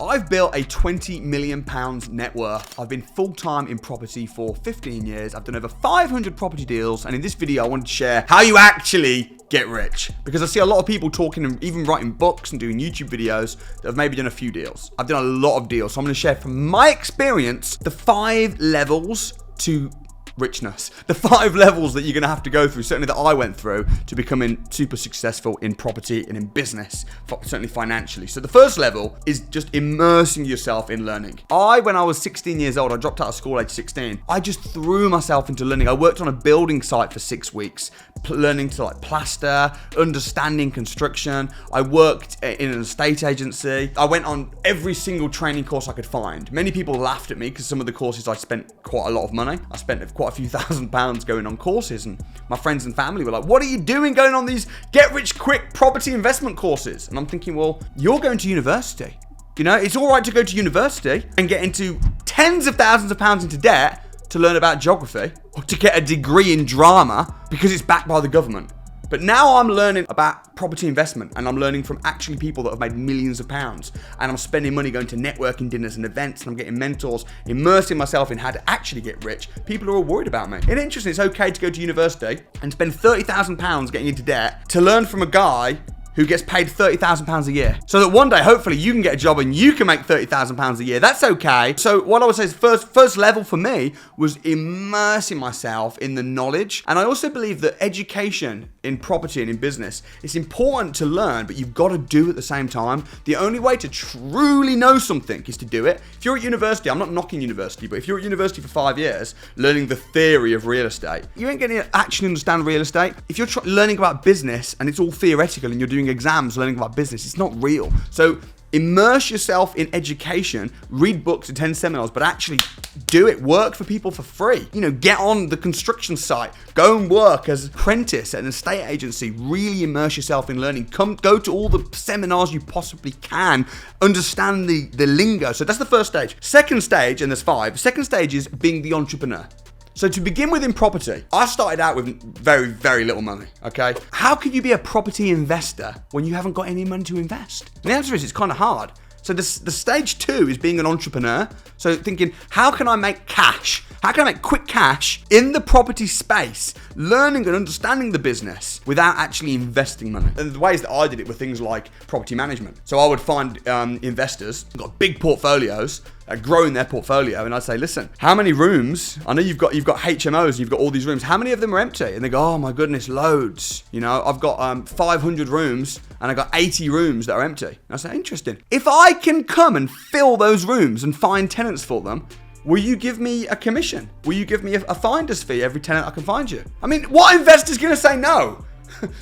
I've built a £20 million net worth. I've been full-time in property for 15 years. I've done over 500 property deals. And in this video, I wanted to share how you actually get rich. Because I see a lot of people talking and even writing books and doing YouTube videos that have maybe done a few deals. I've done a lot of deals. So I'm going to share from my experience, the 5 levels to richness. The 5 levels that you're going to have to go through, certainly that I went through, to becoming super successful in property and in business, certainly financially. So the first level is just immersing yourself in learning. When I was 16 years old, I dropped out of school age 16. I just threw myself into learning. I worked on a building site for 6 weeks, learning to plaster, understanding construction. I worked in an estate agency. I went on every single training course I could find. Many people laughed at me because some of the courses I spent quite a lot of money. I spent quite a few £1,000s going on courses, and my friends and family were like, what are you doing going on these get rich quick property investment courses? And I'm thinking, well, you're going to university. You know, it's all right to go to university and get into tens of thousands of pounds into debt to learn about geography or to get a degree in drama because it's backed by the government. But now I'm learning about property investment, and I'm learning from actually people that have made millions of pounds, and I'm spending money going to networking dinners and events, and I'm getting mentors, immersing myself in how to actually get rich. People are all worried about me. It's interesting, it's okay to go to university and spend £30,000 getting into debt to learn from a guy who gets paid £30,000 a year. So that one day, hopefully, you can get a job and you can make £30,000 a year. That's okay. So what I would say is first level for me was immersing myself in the knowledge. And I also believe that education in property and in business, it's important to learn, but you've got to do it at the same time. The only way to truly know something is to do it. If you're at university, I'm not knocking university, but if you're at university for 5 years, learning the theory of real estate, you ain't going to actually understand real estate. If you're learning about business and it's all theoretical and you're doing exams learning about business, it's not real. So immerse yourself in education, read books, attend seminars, but actually do it. Work for people for free. You know, get on the construction site, go and work as an apprentice at an estate agency. Really immerse yourself in learning. Go to all the seminars you possibly can. Understand the lingo. So that's the first stage. Second stage, and there's 5. Second stage is being the entrepreneur. So to begin with in property, I started out with very, very little money, okay? How can you be a property investor when you haven't got any money to invest? And the answer is it's kind of hard. So the stage 2 is being an entrepreneur. So thinking, how can I make cash? How can I make quick cash in the property space, learning and understanding the business without actually investing money? And the ways that I did it were things like property management. So I would find investors who've got big portfolios, growing their portfolio, and I'd say, listen, how many rooms? I know you've got HMOs and you've got all these rooms. How many of them are empty? And they go, oh my goodness, loads. You know, I've got 500 rooms and I got 80 rooms that are empty. And I say, interesting. If I can come and fill those rooms and find tenants for them, will you give me a commission? Will you give me a finder's fee every tenant I can find you? I mean, what investor's going to say no?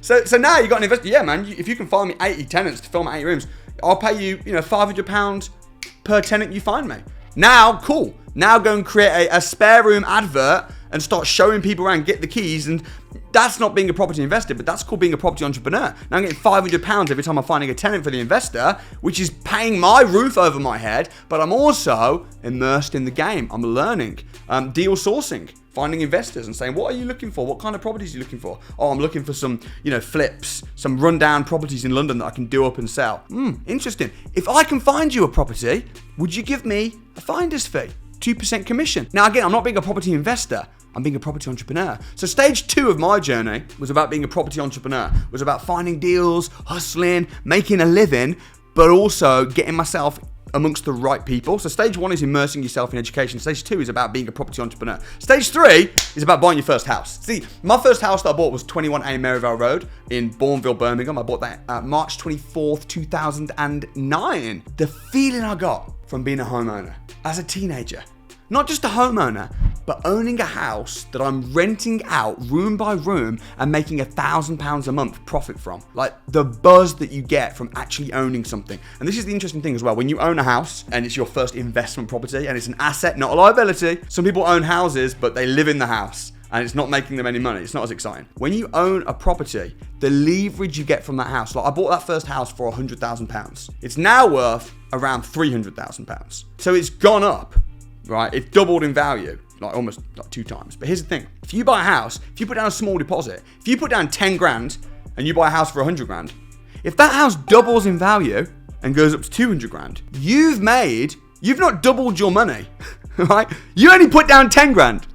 So now you've got an investor. Yeah, man, if you can find me 80 tenants to fill my 80 rooms, I'll pay you, £500 per tenant you find me. Now, cool. Now go and create a spare room advert and start showing people around, get the keys. And that's not being a property investor, but that's called being a property entrepreneur. Now I'm getting £500 every time I'm finding a tenant for the investor, which is paying my roof over my head, but I'm also immersed in the game. I'm learning, deal sourcing, finding investors and saying, what are you looking for? What kind of properties are you looking for? Oh, I'm looking for some, flips, some rundown properties in London that I can do up and sell. Interesting. If I can find you a property, would you give me a finder's fee? 2% commission. Now, again, I'm not being a property investor. I'm being a property entrepreneur. So stage 2 of my journey was about being a property entrepreneur. It was about finding deals, hustling, making a living, but also getting myself amongst the right people. So stage 1 is immersing yourself in education. Stage 2 is about being a property entrepreneur. Stage 3 is about buying your first house. See, my first house that I bought was 21A Maryvale Road in Bourneville, Birmingham. I bought that March 24th, 2009. The feeling I got from being a homeowner as a teenager, not just a homeowner, but owning a house that I'm renting out room by room and making £1,000 a month profit from. Like the buzz that you get from actually owning something. And this is the interesting thing as well. When you own a house and it's your first investment property and it's an asset, not a liability. Some people own houses, but they live in the house and it's not making them any money. It's not as exciting. When you own a property, the leverage you get from that house, like I bought that first house for £100,000. It's now worth around £300,000. So it's gone up. Right, it's doubled in value, almost 2 times. But here's the thing: if you buy a house, if you put down a small deposit, if you put down 10 grand and you buy a house for 100 grand, if that house doubles in value, and goes up to 200 grand, you've not doubled your money, right? You only put down 10 grand.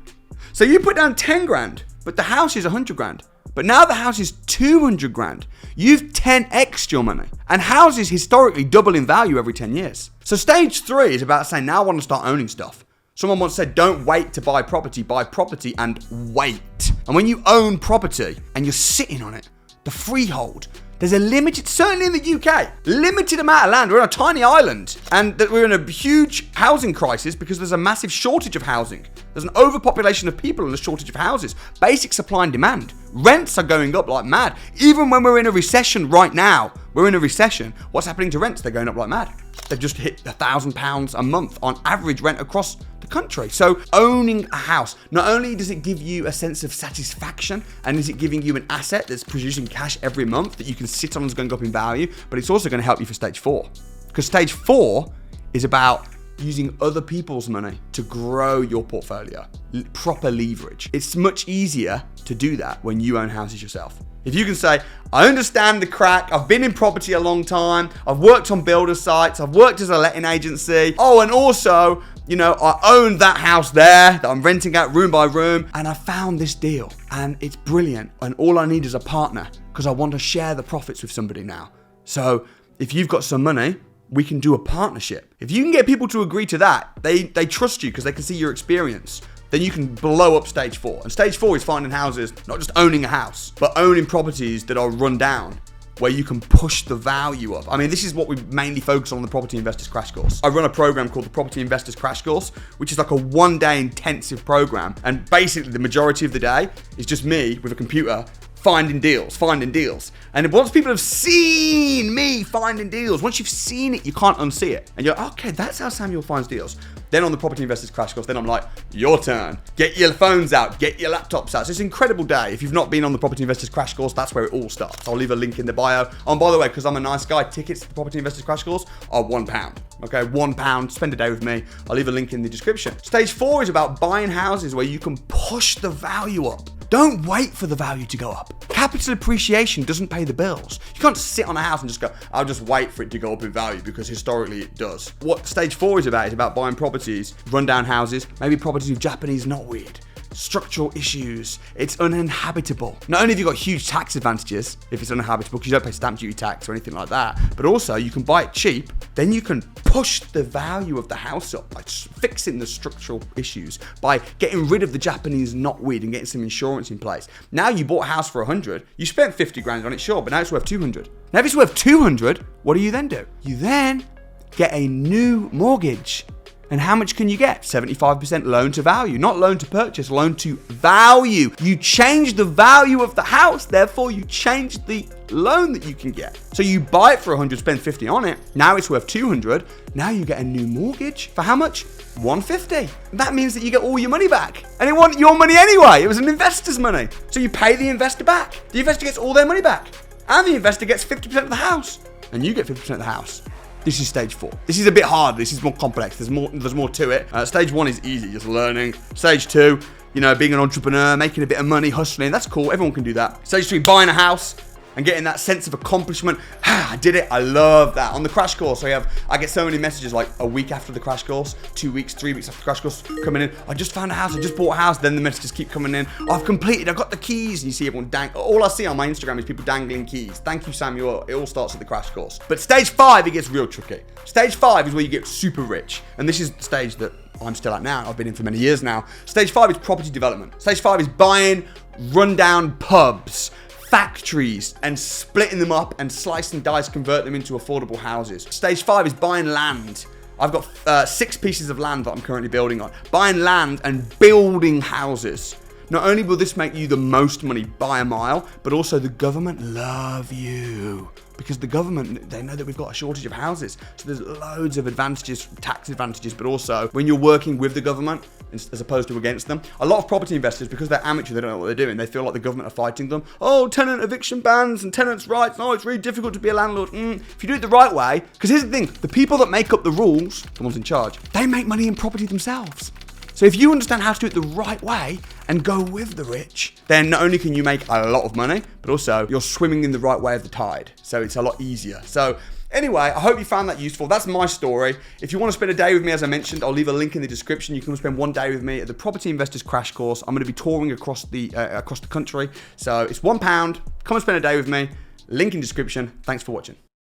So you put down 10 grand, but the house is 100 grand. But now the house is 200 grand. You've 10x'd your money. And houses historically double in value every 10 years. So stage 3 is about saying, now I want to start owning stuff. Someone once said, don't wait to buy property and wait. And when you own property and you're sitting on it, the freehold, there's a limited, certainly in the UK, limited amount of land. We're on a tiny island and we're in a huge housing crisis because there's a massive shortage of housing. There's an overpopulation of people and a shortage of houses. Basic supply and demand. Rents are going up like mad. Even when we're in a recession right now, we're in a recession. What's happening to rents? They're going up like mad. They've just hit £1,000 a month on average rent across the country. So owning a house, not only does it give you a sense of satisfaction and is it giving you an asset that's producing cash every month that you can sit on and is going up in value, but it's also going to help you for stage 4. Because stage 4 is about using other people's money to grow your portfolio. Proper leverage. It's much easier to do that when you own houses yourself. If you can say, I understand the crack, I've been in property a long time, I've worked on builder sites, I've worked as a letting agency, and also, I own that house there that I'm renting out room by room, and I found this deal, and it's brilliant, and all I need is a partner, because I want to share the profits with somebody now. So, if you've got some money, we can do a partnership. If you can get people to agree to that, they trust you because they can see your experience, then you can blow up stage 4. And stage 4 is finding houses, not just owning a house, but owning properties that are run down, where you can push the value up. I mean, this is what we mainly focus on in the Property Investors Crash Course. I run a program called the Property Investors Crash Course, which is like a 1-day intensive program. And basically the majority of the day is just me with a computer finding deals. And once people have seen me finding deals, once you've seen it, you can't unsee it. And you're like, okay, that's how Samuel finds deals. Then on the Property Investors Crash Course, then I'm like, your turn. Get your phones out, get your laptops out. So it's an incredible day. If you've not been on the Property Investors Crash Course, that's where it all starts. I'll leave a link in the bio. And by the way, because I'm a nice guy, tickets to the Property Investors Crash Course are £1. Okay, £1, spend a day with me. I'll leave a link in the description. Stage 4 is about buying houses where you can push the value up. Don't wait for the value to go up. Capital appreciation doesn't pay the bills. You can't sit on a house and just go, I'll just wait for it to go up in value, because historically it does. What stage 4 is about buying properties, rundown houses, maybe properties with Japanese knotweed, structural issues, it's uninhabitable. Not only have you got huge tax advantages if it's uninhabitable because you don't pay stamp duty tax or anything like that, but also you can buy it cheap, then you can push the value of the house up by fixing the structural issues, by getting rid of the Japanese knotweed and getting some insurance in place. Now you bought a house for 100, you spent 50 grand on it, sure, but now it's worth 200. Now if it's worth 200, what do you then do? You then get a new mortgage. And how much can you get? 75% loan to value, not loan to purchase, loan to value. You change the value of the house, therefore you change the loan that you can get. So you buy it for 100, spend 50 on it. Now it's worth 200. Now you get a new mortgage for how much? 150. That means that you get all your money back. And it wasn't your money anyway. It was an investor's money. So you pay the investor back. The investor gets all their money back. And the investor gets 50% of the house. And you get 50% of the house. This is stage 4. This is a bit hard. This is more complex. There's more to it. Stage 1 is easy, just learning. Stage 2, being an entrepreneur, making a bit of money, hustling. That's cool. Everyone can do that. Stage 3, buying a house and getting that sense of accomplishment. I did it. I love that. On the crash course, I get so many messages like a week after the crash course, 2 weeks, 3 weeks after the crash course coming in. I just found a house. I just bought a house. Then the messages keep coming in. I've completed. I got the keys. And you see everyone all I see on my Instagram is people dangling keys. Thank you, Samuel. It all starts at the crash course. But stage 5, it gets real tricky. Stage 5 is where you get super rich. And this is the stage that I'm still at now. I've been in for many years now. Stage 5 is property development. Stage 5 is buying rundown pubs, factories, and splitting them up and slice and dice, convert them into affordable houses. Stage 5 is buying land. I've got 6 pieces of land that I'm currently building on. Buying land and building houses. Not only will this make you the most money by a mile, but also the government love you. Because the government, they know that we've got a shortage of houses. So there's loads of advantages, tax advantages, but also when you're working with the government as opposed to against them. A lot of property investors, because they're amateur, they don't know what they're doing. They feel like the government are fighting them. Oh, tenant eviction bans and tenants' rights. Oh, it's really difficult to be a landlord. If you do it the right way, because here's the thing, the people that make up the rules, the ones in charge, they make money in property themselves. So if you understand how to do it the right way and go with the rich, then not only can you make a lot of money, but also you're swimming in the right way of the tide. So it's a lot easier. So Anyway, I hope you found that useful. That's my story. If you want to spend a day with me, as I mentioned, I'll leave a link in the description. You can spend one day with me at the Property Investors Crash Course. I'm going to be touring across the country. So it's £1. Come and spend a day with me. Link in description. Thanks for watching.